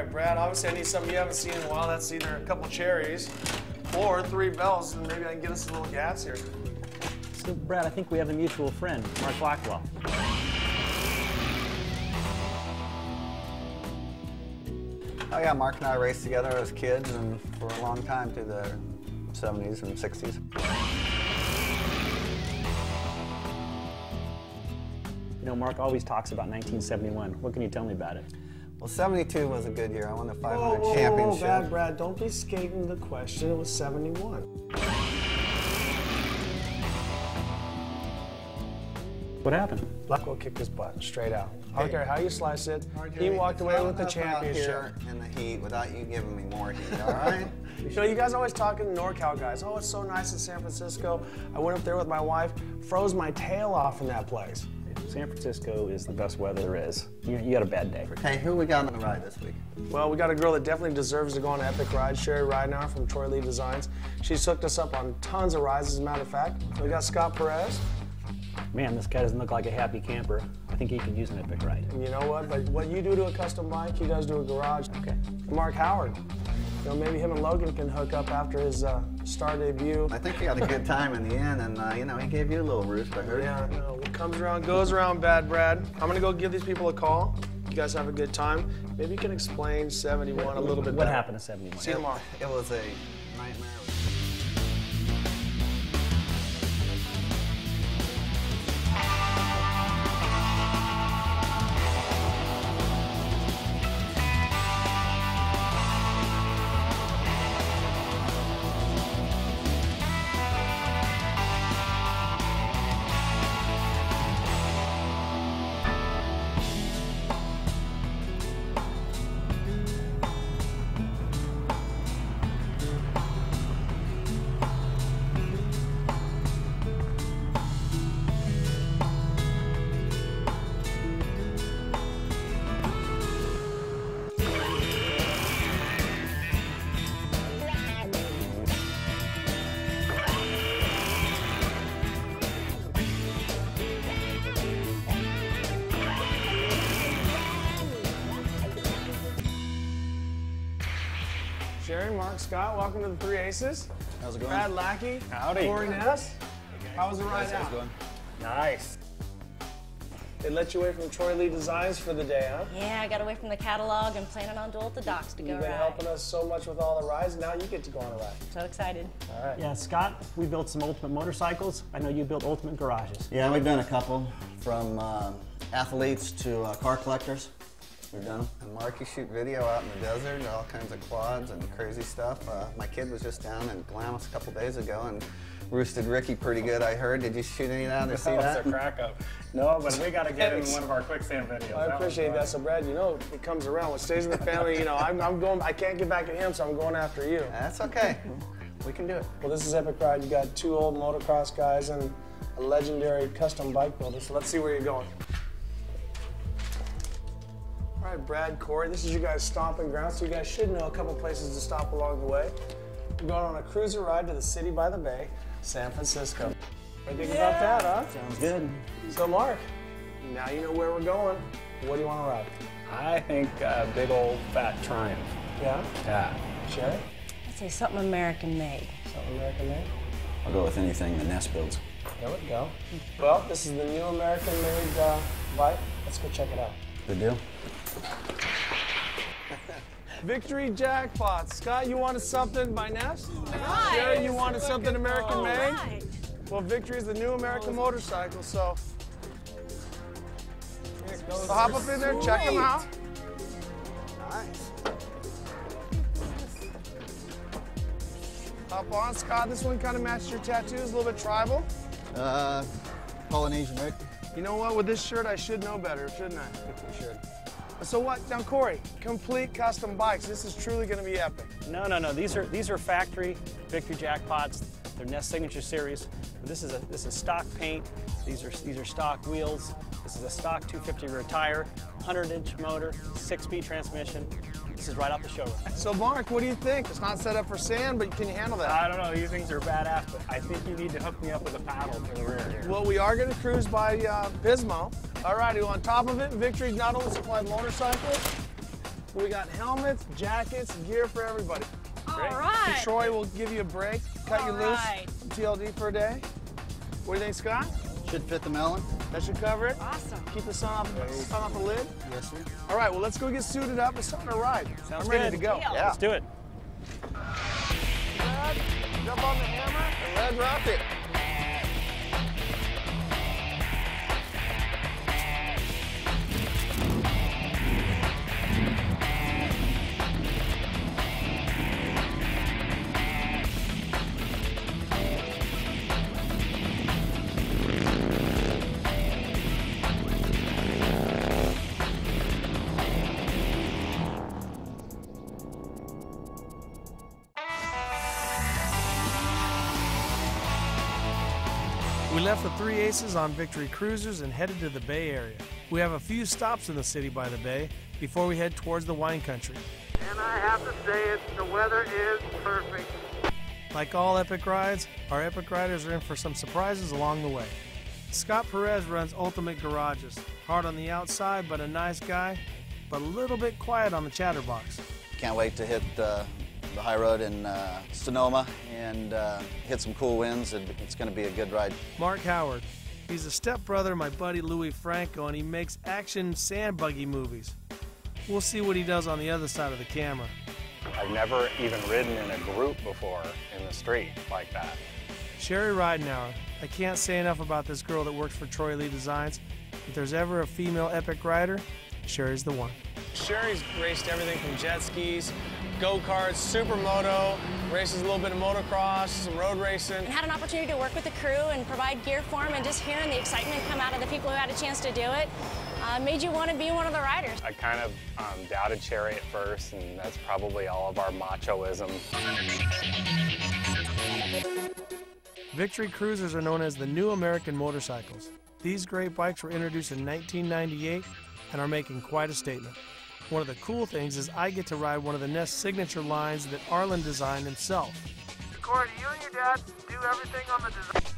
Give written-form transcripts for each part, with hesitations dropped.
right, Brad, obviously I need something you haven't seen in a while. That's either a couple cherries or 3 bells, and maybe I can get us a little gas here. So, Brad, I think we have a mutual friend, Mark Blackwell. Oh yeah, Mark and I raced together as kids and for a long time through the 70s and 60s. You know, Mark always talks about 1971. What can you tell me about it? Well, 72 was a good year. I won the 500 championship. Brad, don't be skating the question. It was 71. What happened? Blackwell kicked his butt straight out. I don't care how you slice it. He walked away with the championship. Here in the heat without you giving me more heat, all right? You know, you guys always talking NorCal guys. Oh, it's so nice in San Francisco. I went up there with my wife, froze my tail off in that place. San Francisco is the best weather there is. You got a bad day. Hey, who we got on the ride this week? Well, we got a girl that definitely deserves to go on an epic ride, Sherry Ridenauer from Troy Lee Designs. She's hooked us up on tons of rides, as a matter of fact. We got Scott Perez. Man, this guy doesn't look like a happy camper. I think he could use an epic ride. And you know what? But what you do to a custom bike, he does to a garage. Okay. Mark Howard. You know, maybe him and Logan can hook up after his star debut. I think he had a good time in the end, and you know, he gave you a little roost, I heard. Yeah, no, what comes around goes around, Bad Brad. I'm gonna go give these people a call. You guys have a good time. Maybe you can explain 71 a little bit better. What happened to 71? See you tomorrow. It was a nightmare. Sharon, Mark, Scott, welcome to the Three Aces. How's it going? Brad Lackey. Howdy. Corey Ness. How was the ride out? How's it going? Nice. They let you away from Troy Lee Designs for the day, huh? Yeah, I got away from the catalog and planning on dual at the docks to go You've been ride. helping us so much with all the rides. Now you get to go on a ride. So excited. All right. Yeah, Scott, we built some ultimate motorcycles. I know you built ultimate garages. Yeah, we've done a couple, from athletes to car collectors. We've done them. And Mark, you shoot video out in the desert, all kinds of quads and crazy stuff. My kid was just down in Glamis a couple days ago and roosted Ricky pretty good, I heard. Did you shoot any of that or see that? That was a crack up. No, but we got to get in one of our quicksand videos. I appreciate that. So, Brad, you know, it comes around. What stays in the family, you know, I'm going, I can't get back at him, so I'm going after you. That's okay. We can do it. Well, this is Epic Ride. You got 2 old motocross guys and a legendary custom bike builder, so let's see where you're going. All right, Brad, Corey, this is your guys' stomping ground, so you guys should know a couple places to stop along the way. We're going on a cruiser ride to the city by the bay, San Francisco. What do you think about that, huh? Sounds good. So, Mark, now you know where we're going. What do you want to ride? I think big old fat Triumph. Yeah? Yeah. Sherry? I'd say something American made. Something American made? I'll go with anything the Nest builds. There we go. Well, this is the new American made bike. Let's go check it out. Good deal. Victory jackpot. Scott, you wanted something by Nest? Right. Sherry, you wanted something American made? Right. Well, Victory is the new American motorcycle, so hop up in there, check them out. Nice. Hop on, Scott. This one kind of matches your tattoos, a little bit tribal. Polynesian, right? You know what? With this shirt, I should know better, shouldn't I? You should. So what? Now, Corey, complete custom bikes. This is truly going to be epic. No. These are factory Victory jackpots. They're Nest Signature Series. This is stock paint. These are stock wheels. This is a stock 250 rear tire, 100-inch motor, 6-speed transmission. This is right off the showroom. So, Mark, what do you think? It's not set up for sand, but can you handle that? I don't know, these things are badass, but I think you need to hook me up with a paddle for the rear here. Well, we are going to cruise by Pismo. All righty, on top of it, Victory not only supplied motorcycles, So we got helmets, jackets, gear for everybody. All right. Troy will give you a break, cut you loose, TLD for a day. What do you think, Scott? Should fit the melon. That should cover it. Awesome. Keep the sun off the lid. Yes, sir. All right, well, let's go get suited up and start our ride. Sounds I'm ready good. to go. Deal. Yeah. Let's do it. Brad, jump on the hammer and red rocket. We left the Three Aces on Victory Cruisers and headed to the Bay Area. We have a few stops in the city by the bay before we head towards the wine country. And I have to say it, the weather is perfect. Like all epic rides, our epic riders are in for some surprises along the way. Scott Perez runs Ultimate Garages. Hard on the outside, but a nice guy, but a little bit quiet on the chatterbox. Can't wait to hit the high road in Sonoma and hit some cool winds. It's going to be a good ride. Mark Howard. He's a stepbrother of my buddy Louis Franco, and he makes action sand buggy movies. We'll see what he does on the other side of the camera. I've never even ridden in a group before in the street like that. Sherry Ridenauer. I can't say enough about this girl that works for Troy Lee Designs. If there's ever a female epic rider, Sherry's the one. Sherry's raced everything from jet skis, go-karts, supermoto, races a little bit of motocross, some road racing. And had an opportunity to work with the crew and provide gear for them, and just hearing the excitement come out of the people who had a chance to do it made you want to be one of the riders. I kind of doubted Cherry at first, and that's probably all of our machoism. Victory Cruisers are known as the new American motorcycles. These great bikes were introduced in 1998 and are making quite a statement. One of the cool things is I get to ride one of the Nest signature lines that Arlen designed himself. Corey, do you and your dad do everything on the design?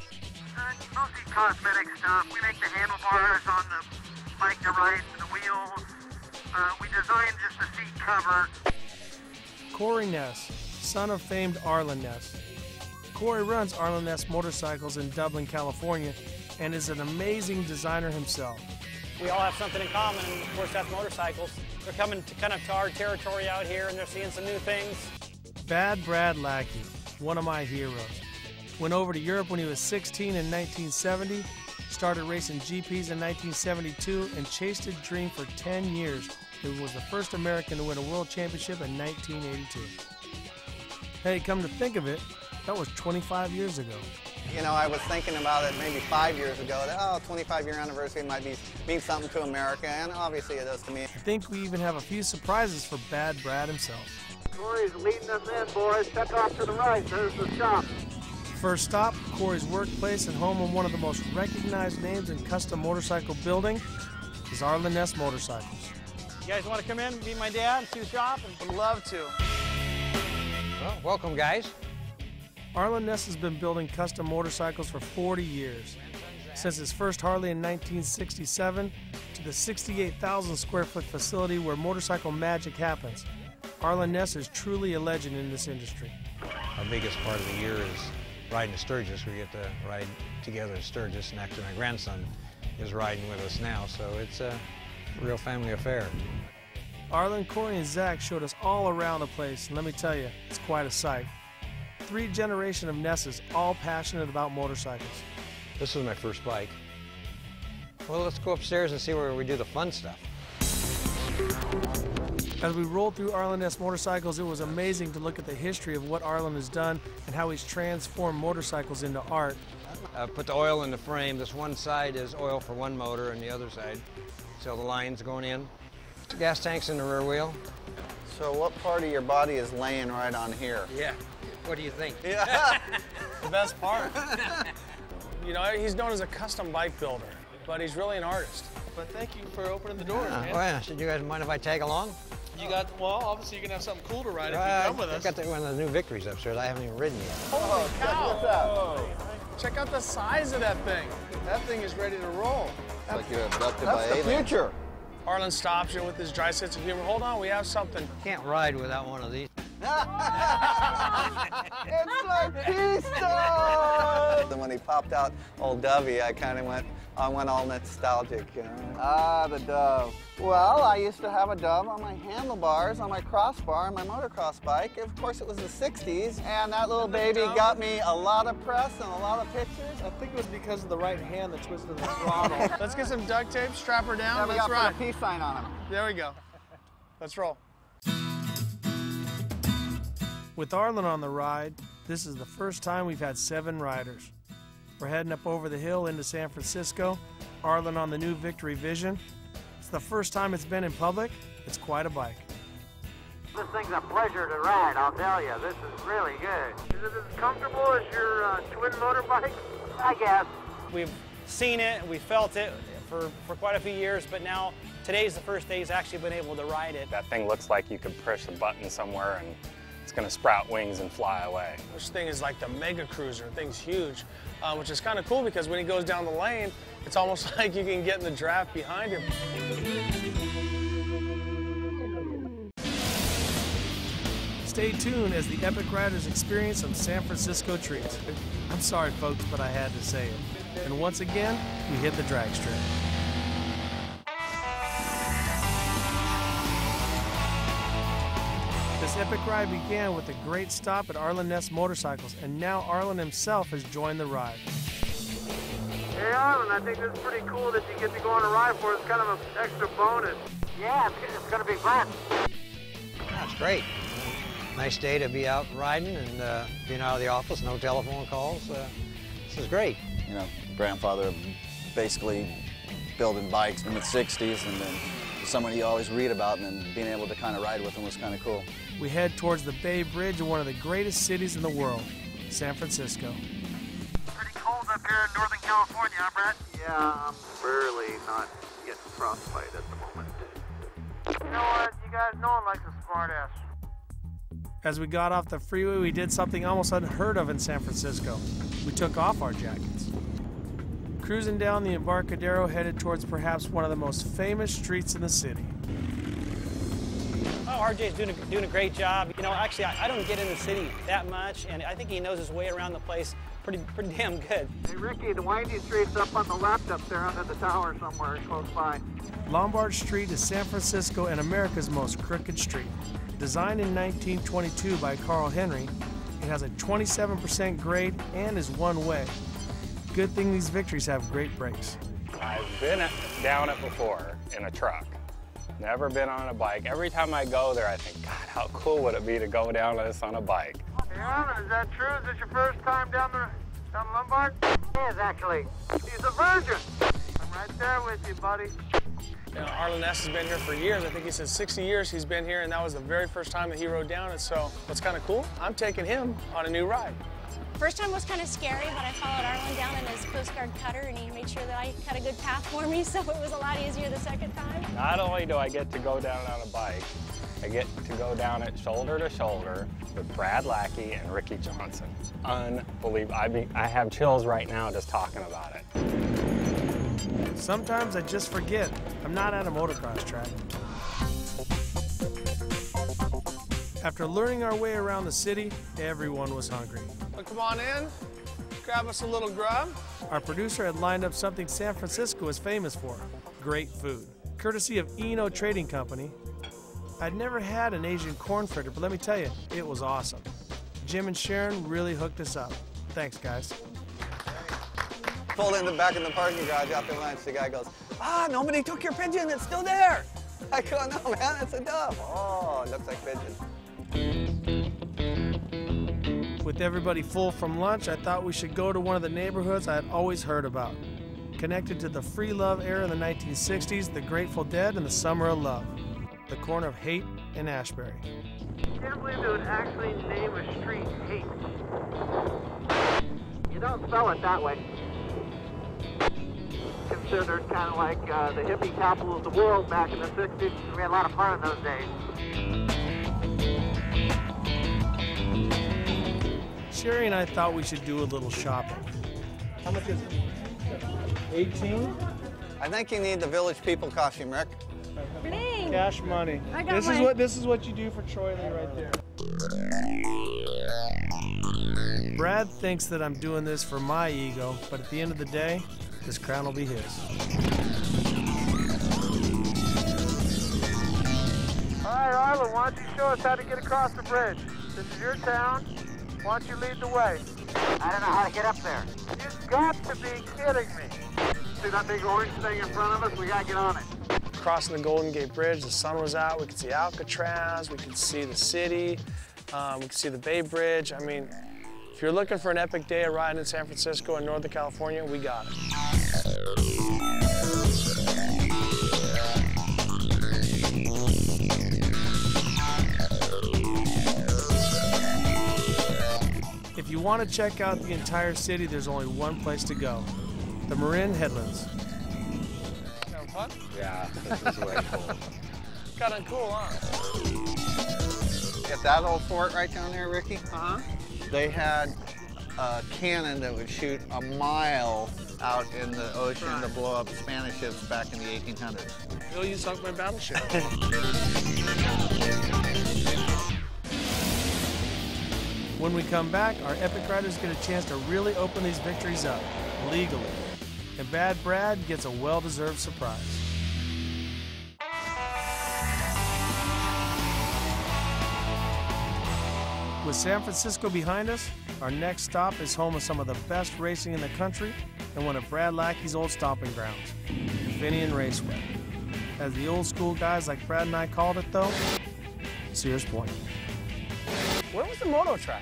Mostly cosmetic stuff. We make the handlebars on the bike to ride, the wheels. We designed just the seat cover. Corey Ness, son of famed Arlen Ness. Corey runs Arlen Ness motorcycles in Dublin, California, and is an amazing designer himself. We all have something in common, and of course that's motorcycles. They're coming to kind of to our territory out here, and they're seeing some new things. Bad Brad Lackey, one of my heroes. Went over to Europe when he was 16 in 1970, started racing GPs in 1972, and chased his dream for 10 years. He was the first American to win a world championship in 1982. Hey, come to think of it, that was 25 years ago. You know, I was thinking about it maybe 5 years ago, that, 25-year anniversary might mean something to America, and obviously it does to me. I think we even have a few surprises for Bad Brad himself. Corey's leading us in, boys. Check off to the right. There's the shop. First stop, Corey's workplace and home of one of the most recognized names in custom motorcycle building is Arlen Ness Motorcycles. You guys want to come in and meet my dad and see the shop? Would love to. Well, welcome, guys. Arlen Ness has been building custom motorcycles for 40 years. Since his first Harley in 1967 to the 68,000 square foot facility where motorcycle magic happens, Arlen Ness is truly a legend in this industry. Our biggest part of the year is riding to Sturgis. We get to ride together at Sturgis, and actually my grandson is riding with us now, so it's a real family affair. Arlen, Corey, and Zach showed us all around the place, and let me tell you, it's quite a sight. 3 generations of Nesses, all passionate about motorcycles. This was my first bike. Well, let's go upstairs and see where we do the fun stuff. As we rolled through Arlen Ness Motorcycles, it was amazing to look at the history of what Arlen has done and how he's transformed motorcycles into art. Put the oil in the frame. This one side is oil for one motor, and the other side, so the line's going in. Gas tank's in the rear wheel. So what part of your body is laying right on here? Yeah. What do you think? Yeah. The best part. You know, he's known as a custom bike builder, but he's really an artist. But thank you for opening the doors, man. Oh, yeah. Should you guys mind if I tag along? You got, well, obviously you're going to have something cool to ride if you come with us. I've got one of the new Victories upstairs. I haven't even ridden yet. Holy cow! Check out the size of that thing. That thing is ready to roll. It's like you're abducted by aliens. That's the future. Arlen stops you with his dry sense of humor. Hold on, we have something. Can't ride without one of these. It's Artista! And when he popped out Old Dovey, I kind of went all nostalgic, you know. Ah, the Dove. Well, I used to have a Dove on my handlebars, on my crossbar, on my motocross bike. Of course, it was the 60s, and that little baby got me a lot of press and a lot of pictures. I think it was because of the right hand that twisted the throttle. Let's get some duct tape, strap her down, Yeah, we let's got ride. a peace sign on him. There we go. Let's roll. With Arlen on the ride, this is the first time we've had 7 riders. We're heading up over the hill into San Francisco. Arlen on the new Victory Vision. It's the first time it's been in public. It's quite a bike. This thing's a pleasure to ride, I'll tell you. This is really good. Is it as comfortable as your twin motorbike? I guess. We've seen it, we felt it for quite a few years, but now today's the first day he's actually been able to ride it. That thing looks like you could push a button somewhere and it's going to sprout wings and fly away. This thing is like the mega cruiser. The thing's huge, which is kind of cool because when he goes down the lane, it's almost like you can get in the draft behind him. Stay tuned as the Epic Riders experience some San Francisco treats. I'm sorry, folks, but I had to say it. And once again, we hit the drag strip. This epic ride began with a great stop at Arlen Ness Motorcycles, and now Arlen himself has joined the ride. Hey, Arlen, I think this is pretty cool that you get to go on a ride for us. It's kind of an extra bonus. Yeah, it's going to be fun. That's great. Nice day to be out riding and being out of the office, no telephone calls. This is great. You know, grandfather basically building bikes in the 60s, and then someone you always read about, and then being able to kind of ride with him was kind of cool. We head towards the Bay Bridge of one of the greatest cities in the world, San Francisco. Pretty cold up here in Northern California, huh, Brett? Yeah, I'm barely not getting frostbite at the moment. You know what? You guys know I like a smart ass. As we got off the freeway, we did something almost unheard of in San Francisco. We took off our jackets. Cruising down the Embarcadero, headed towards perhaps one of the most famous streets in the city. Oh, RJ's doing a great job. You know, actually, I don't get in the city that much, and I think he knows his way around the place pretty damn good. Hey, Ricky, the windy street's up on the left up there under the tower somewhere close by. Lombard Street is San Francisco and America's most crooked street. Designed in 1922 by Carl Henry, it has a 27% grade and is one-way. Good thing these Victories have great brakes. I've been down it before in a truck. Never been on a bike. Every time I go there, I think, God, how cool would it be to go down this on a bike? Hey, Arlen, is that true? Is this your first time down Lombard? It is, actually. He's a virgin. I'm right there with you, buddy. You know, Arlen Ness has been here for years. I think he said 60 years he's been here, and that was the very first time that he rode down it. So what's kind of cool, I'm taking him on a new ride. First time was kind of scary, but I followed Arlen down in his Coast Guard cutter, and he made sure that I cut a good path for me, so it was a lot easier the second time. Not only do I get to go down on a bike, I get to go down it shoulder to shoulder with Brad Lackey and Ricky Johnson. Unbelievable. I have chills right now just talking about it. Sometimes I just forget I'm not at a motocross track. After learning our way around the city, everyone was hungry. Well, come on in, grab us a little grub. Our producer had lined up something San Francisco is famous for, great food. Courtesy of Eno Trading Company. I'd never had an Asian corn fritter, but let me tell you, it was awesome. Jim and Sharon really hooked us up. Thanks, guys. Pulled in the back in the parking garage after lunch. The guy goes, nobody took your pigeon, it's still there. I go, no, man, it's a dove. Oh, it looks like pigeon. With everybody full from lunch, I thought we should go to one of the neighborhoods I had always heard about. Connected to the free love era in the 1960s, the Grateful Dead, and the Summer of Love. The corner of Haight and Ashbury. I can't believe they would actually name a street Haight. You don't spell it that way. Considered kind of like the hippie capital of the world back in the 60s. We had a lot of fun in those days. Sherry and I thought we should do a little shopping. How much is it? 18? I think you need the Village People costume, Rick. Bling. Cash money. I got This is what you do for Troy Lee right there. Brad thinks that I'm doing this for my ego, but at the end of the day, this crown will be his. All right, Arlen, why don't you show us how to get across the bridge? This is your town. Why don't you lead the way? I don't know how to get up there. You've got to be kidding me. See that big orange thing in front of us? We got to get on it. Crossing the Golden Gate Bridge, the sun was out. We could see Alcatraz. We could see the city. We could see the Bay Bridge. I mean, if you're looking for an epic day of riding in San Francisco and Northern California, we got it. If you want to check out the entire city, there's only one place to go, the Marin Headlands. Having fun? Yeah, this is way cool. Kind of cool, huh? At that old fort right down there, Ricky, Uh-huh. they had a cannon that would shoot a mile out in the ocean to blow up Spanish ships back in the 1800s. Bill, you sunk my battleship. When we come back, our epic riders get a chance to really open these victories up, legally. And Bad Brad gets a well-deserved surprise. With San Francisco behind us, our next stop is home of some of the best racing in the country and one of Brad Lackey's old stomping grounds, Finian Raceway. As the old school guys like Brad and I called it, though, Sears Point. Where was the moto track?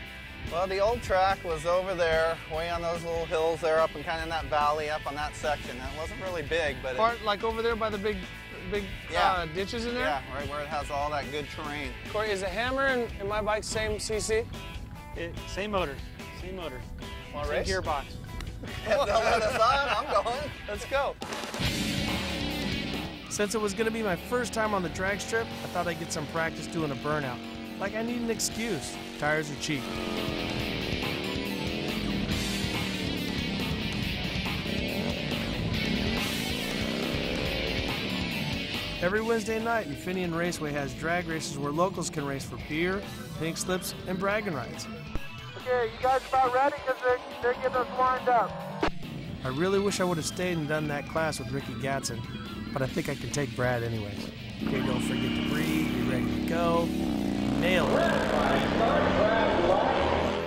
Well, the old track was over there, way on those little hills there, up and kind of in that valley, up on that section. And it wasn't really big, but Like over there by the big Yeah. ditches in there? yeah, right where it has all that good terrain. Corey, is the Hammer and my bike same CC? Same motor. Same motor. Want to Same race? gearbox. Don't let us on, I'm going. Let's go. Since it was going to be my first time on the drag strip, I thought I'd get some practice doing a burnout. Like I need an excuse. Tires are cheap. Every Wednesday night, Finian Raceway has drag races where locals can race for beer, pink slips, and bragging rights. Okay, you guys about ready? Because they're getting us lined up. I really wish I would have stayed and done that class with Ricky Gatson, but I think I can take Brad anyways. Okay, don't forget to breathe, be ready to go. Nailed it.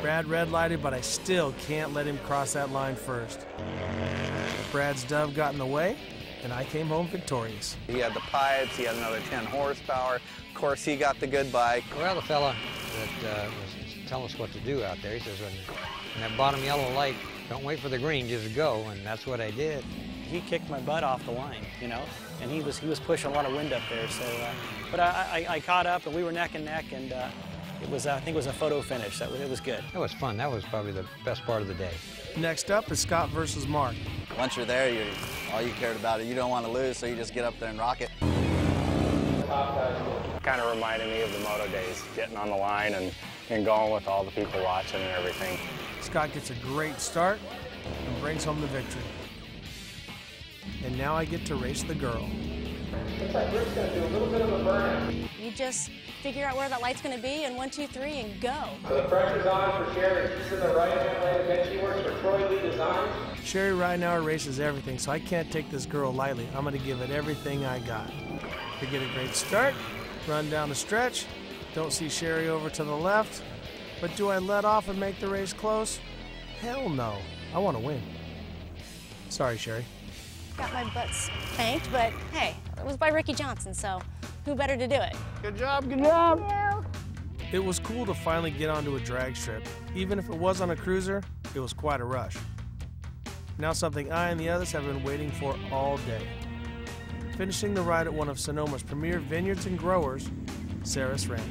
Brad red lighted, but I still can't let him cross that line first. Brad's dove got in the way, and I came home victorious. He had the pipes, he had another 10 horsepower. Of course, he got the good bike. Well, the fella that was telling us what to do out there, he says, when that bottom yellow light, don't wait for the green, just go, and that's what I did. He kicked my butt off the line, you know, and he was pushing a lot of wind up there. So, but I caught up, and we were neck and neck, and it was I think it was a photo finish. It was good. That was fun. That was probably the best part of the day. Next up is Scott versus Mark. Once you're there, all you cared about it. You don't want to lose, so you just get up there and rock it. Kind of reminded me of the moto days, getting on the line and going with all the people watching and everything. Scott gets a great start and brings home the victory. And now I get to race the girl. Looks like Rick's going to do a little bit of a burnout. You just figure out where that light's going to be, and 1, 2, 3, and go. So the pressure's on for Sherry. She's in the right-hand lane, and then she works for Troy Lee Designs. Sherry Reinauer races everything, so I can't take this girl lightly. I'm going to give it everything I got. To get a great start, run down the stretch, don't see Sherry over to the left, but do I let off and make the race close? Hell no. I want to win. Sorry, Sherry. Got my butt spanked, but hey, it was by Ricky Johnson, so who better to do it? Good job, good job. It was cool to finally get onto a drag strip. Even if it was on a cruiser, it was quite a rush. Now something I and the others have been waiting for all day. Finishing the ride at one of Sonoma's premier vineyards and growers, Saris Ranch.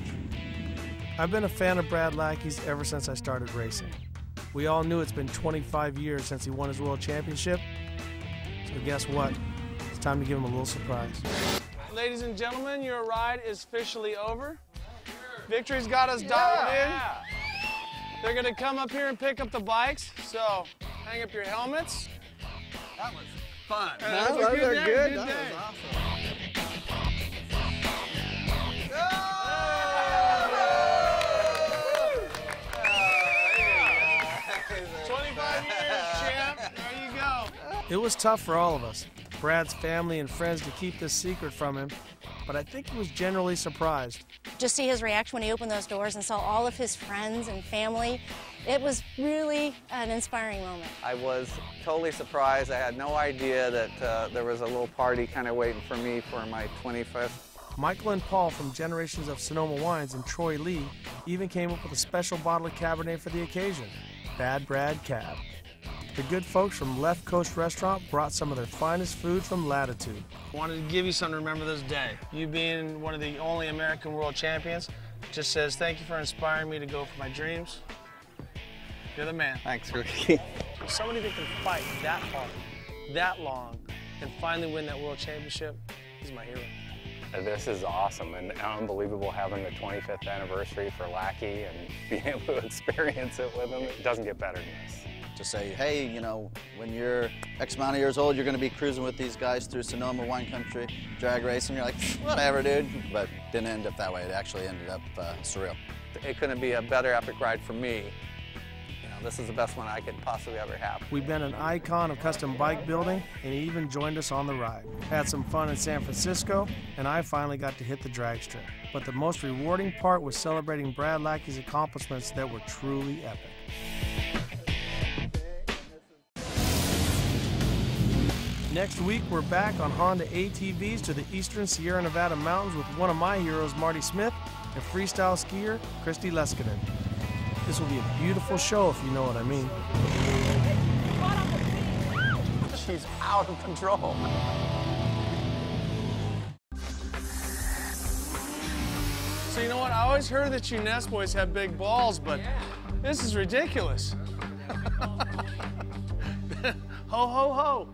I've been a fan of Brad Lackey's ever since I started racing. We all knew it's been 25 years since he won his world championship, so guess what? It's time to give him a little surprise. Ladies and gentlemen, your ride is officially over. Victory's got us dialed in. They're gonna come up here and pick up the bikes, so hang up your helmets. That was fun. That was a good day, good day. That was awesome. champ. There you go. It was tough for all of us, Brad's family and friends, to keep this secret from him, but I think he was generally surprised. Just see his reaction when he opened those doors and saw all of his friends and family. It was really an inspiring moment. I was totally surprised. I had no idea that there was a little party kind of waiting for me for my 25th. Michael and Paul from Generations of Sonoma Wines and Troy Lee even came up with a special bottle of Cabernet for the occasion, Bad Brad Cab. The good folks from Left Coast Restaurant brought some of their finest food from Latitude. Wanted to give you something to remember this day. You being one of the only American world champions just says thank you for inspiring me to go for my dreams. You're the man. Thanks, Ricky. Somebody that can fight that hard, that long, and finally win that world championship, he's my hero. This is awesome and unbelievable having the 25th anniversary for Lackey and being able to experience it with him. It doesn't get better than this. To say, hey, you know, when you're X amount of years old, you're going to be cruising with these guys through Sonoma wine country, drag racing. You're like, whatever, dude. But didn't end up that way. It actually ended up surreal. It couldn't be a better epic ride for me. You know, this is the best one I could possibly ever have. We've been an icon of custom bike building, and he even joined us on the ride. Had some fun in San Francisco, and I finally got to hit the drag strip. But the most rewarding part was celebrating Brad Lackey's accomplishments that were truly epic. Next week, we're back on Honda ATVs to the eastern Sierra Nevada mountains with one of my heroes, Marty Smith, and freestyle skier, Christy Leskinen. This will be a beautiful show, if you know what I mean. She's out of control. So you know what? I always heard that you Nest boys have big balls, but this is ridiculous. Ho, ho, ho.